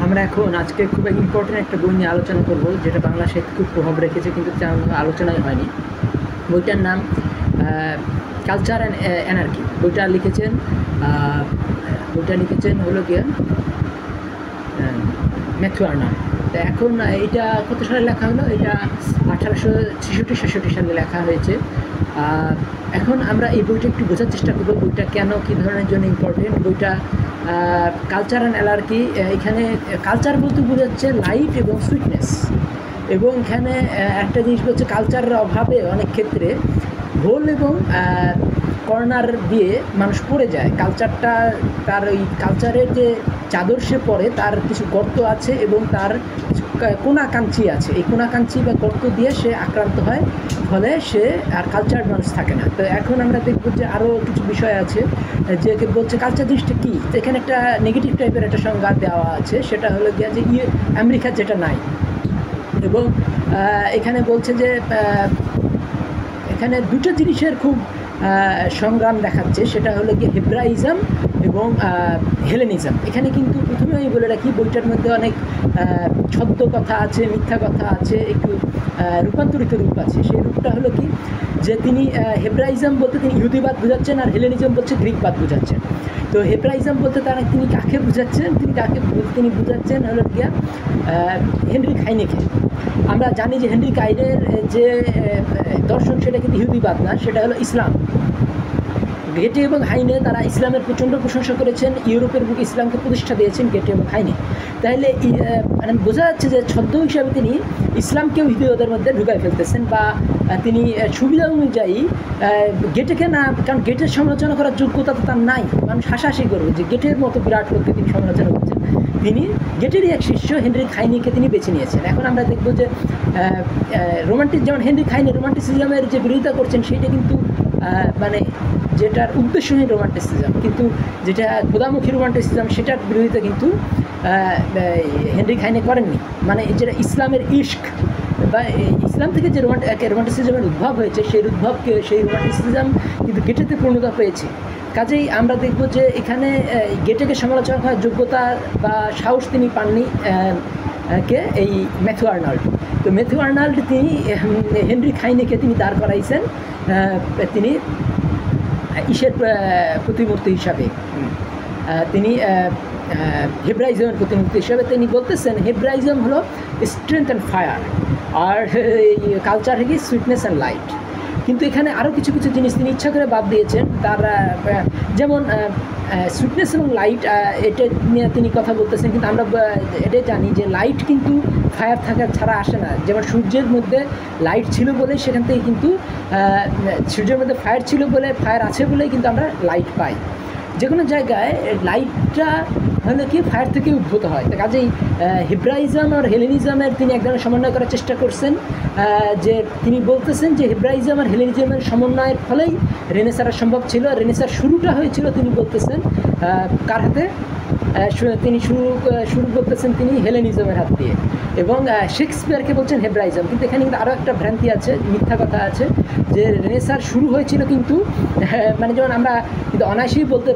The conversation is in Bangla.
আমরা এখন আজকে খুব ইম্পর্টেন্ট একটা বই নিয়ে আলোচনা করব, যেটা বাংলা সাহিত্যে খুব প্রভাব রেখেছে কিন্তু তেমন আলোচনাই হয়নি। বইটার নাম কালচার অ্যান্ড অ্যানার্কি। বইটা লিখেছেন হলো গিয়ে ম্যাথিউ আর্নাল্ড। তো এখন এটা কত সালে লেখা হলো? এটা 1866 সালে লেখা হয়েছে। এখন আমরা এই বইটা একটু বোঝার চেষ্টা করব, বইটা কেন, কী ধরনের জন্য ইম্পর্টেন্ট। বইটা কালচার অ্যান্ড অ্যানার্কি, এখানে কালচার বলতে বোঝাচ্ছে লাইট এবং সুইটনেস, এবং এখানে একটা জিনিস বলছে কালচারের অভাবে অনেক ক্ষেত্রে হোল এবং কর্নার দিয়ে মানুষ পড়ে যায়। কালচারটা, তার ওই কালচারের যে চাদর সে পরে, তার কিছু গর্ত আছে এবং তার কিছু কোনাকাঞ্চি আছে। এই কোনাকাঞ্চি বা গর্ত দিয়ে সে আক্রান্ত হয়, ফলে সে আর কালচার মানুষ থাকে না। তো এখন আমরা দেখব যে আরও কিছু বিষয় আছে যে বলছে কালচার জিনিসটা কী। তো এখানে একটা নেগেটিভ টাইপের একটা সংজ্ঞা দেওয়া আছে, সেটা হলো গিয়ে যে আমেরিকার যেটা নাই। এবং এখানে বলছে যে এখানে দুটো জিনিসের খুব সংগ্রাম দেখাচ্ছে, সেটা হলো গিয়ে হেব্রাইজম এবং হেলেনিজম। এখানে কিন্তু প্রথমে আমি বলে রাখি, বইটার মধ্যে অনেক ছদ্ম কথা আছে, মিথ্যা কথা আছে, একটু রূপান্তরিত রূপ আছে। সেই রূপটা হলো কি, যে তিনি হেব্রাইজম বলতে তিনি ইহুদিবাদ বোঝাচ্ছেন, আর হেলেনিজম বলছে গ্রিকবাদ বোঝাচ্ছেন। তো হেব্রাইজম বলতে তিনি কাকে বোঝাচ্ছেন? তিনি বোঝাচ্ছেন হলো গিয়া হেনরিক হাইনেকে। আমরা জানি যে হেনরিক হাইনের যে দর্শন, সেটা কিন্তু ইহুদিবাদ না, সেটা হলো ইসলাম। গেটে এবং হাইনে তারা ইসলামের প্রচণ্ড প্রশংসা করেছেন, ইউরোপের বুকে ইসলামকে প্রতিষ্ঠা দিয়েছেন গেটে এবং হাইনে। তাহলে মানে বোঝা যাচ্ছে যে ছদ্ম হিসাবে তিনি ইসলামকেও ইহুদিদের মধ্যে ঢুকাই ফেলতেছেন, বা তিনি সুবিধা অনুযায়ী গেটেকে না, কারণ গেটের সমালোচনা করার যোগ্যতা তো তার নাই, মানুষ হাসাহাসি করবে যে গেটের মতো বিরাট লোককে তিনি সমালোচনা করছেন। তিনি গেটেরই এক শিষ্য হেনরিক হাইনেকে তিনি বেছে নিয়েছেন। এখন আমরা দেখব যে রোমান্টিক, যেমন হেনরিক হাইনে রোমান্টিসিজমের যে বিরোধিতা করছেন, সেইটা কিন্তু মানে যেটার উদ্দেশ্যহীন রোমান্টিসিজম, কিন্তু যেটা খোদামুখী রোমান্টিসিজম, সেটার বিরোধিতা কিন্তু হেনরিক হাইনে করেননি। মানে যেটা ইসলামের ইশক বা ইসলাম থেকে যে রোমান্টিসিজমের উদ্ভব হয়েছে, সেই রোমান্টিসিজম কিন্তু গেটেতে পূর্ণতা পেয়েছে। কাজেই আমরা দেখব যে এখানে গেটেকে সমালোচনা করার যোগ্যতা বা সাহস তিনি পাননি এই ম্যাথিউ আর্নাল্ড। তো ম্যাথিউ আর্নাল্ড তিনি হেনরিক হাইনেকে তিনি দাঁড় করাইছেন তিনি ইসের প্রতিমূর্তি হিসাবে, তিনি হেব্রাইজমের প্রতিমূর্তি হিসাবে। তিনি বলতেছেন হেব্রাইজম হলো স্ট্রেংথ অ্যান্ড ফায়ার, আর কালচার হলো সুইটনেস অ্যান্ড লাইট। কিন্তু এখানে আরও কিছু কিছু জিনিস তিনি ইচ্ছা করে বাদ দিয়েছেন। তার যেমন সুইটনেস এবং লাইট, এটা নিয়ে তিনি কথা বলতেছেন, কিন্তু আমরা এটাই জানি যে লাইট কিন্তু ফায়ার থাকা ছাড়া আসে না। যেমন সূর্যের মধ্যে লাইট ছিল বলেই সেখান থেকে কিন্তু সূর্যের মধ্যে ফায়ার ছিল বলে, ফায়ার আছে বলেই কিন্তু আমরা লাইট পাই। যে কোনো জায়গায় লাইটটা হলো কি ফায়ার থেকে উদ্ভূত হয়। তো কাজেই হেব্রাইজম আর হেলেনিজমের তিনি এক ধরনের সমন্বয় করার চেষ্টা করছেন, যে তিনি বলতেছেন যে হেব্রাইজম আর হেলেনিজমের সমন্বয়ের ফলেই রেনেসাঁর সম্ভব ছিল। রেনেসাঁর শুরুটা হয়েছিল তিনি বলতেছেন কার হাতে? তিনি শুরু করতেছেন তিনি হেলেনিজমের হাত দিয়ে, এবং শেক্সপিয়ারকে বলছেন হেব্রাইজম। কিন্তু এখানে কিন্তু আরও একটা ভ্রান্তি আছে, মিথ্যা কথা আছে, যে রেনেসাঁর শুরু হয়েছিল কিন্তু মানে যেমন আমরা কিন্তু অনায়াসেই বলতে